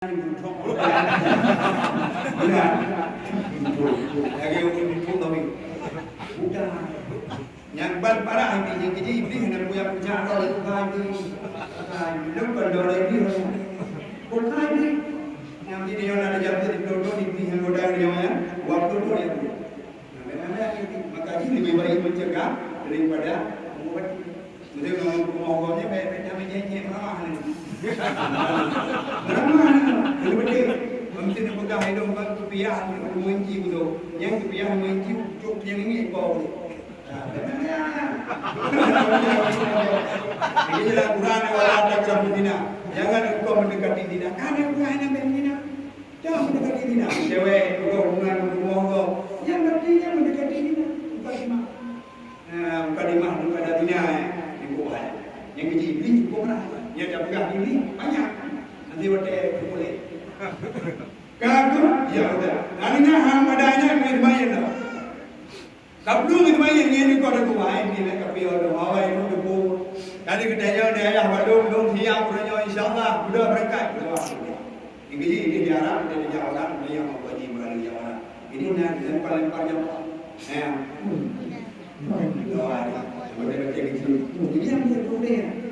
Bukan. Lagi untuk kami. Bukan. Yang parah ini yang jadi iblis nak punya cara itu kan ini. Lupa doa iblis. Bukan ini. Yang jadi yang ada jatuh di dodo iblis yang godaan dia ya. Waktu tu ya. Maka ini lebih baik mencegah daripada mengobati. Mesti ngomongnya baik-baik janji ramah ni. Ramah ni. Betul. Mesti nak pegang hidung bang rupiah mengunci betul. Yang rupiah mengunci cuk yang ini ekor. Ini lah Quran wala taqrabu zina. Jangan engkau mendekati zina. Karena bukan nak zina. Jangan mendekati zina. Cewek engkau hubungan berbohong. Yang artinya mendekati zina. Mukadimah. Mukadimah bukan ada zina yang keji iblis cukup lah. Yang dah pegang diri banyak. Nanti waktu boleh. Kalau ya udah. Nantinya ham adanya bermain lah. Kablu bermain ni kau ada kumain ni nak kapi orang awal itu debu. Tadi kita dia belum siap punya insyaallah sudah berangkat. Yang keji ini diarah dari jawaran dia mau pergi melalui jawaran. Ini nak lempar jawab. Doa dia. Sebenarnya kita ini yang dia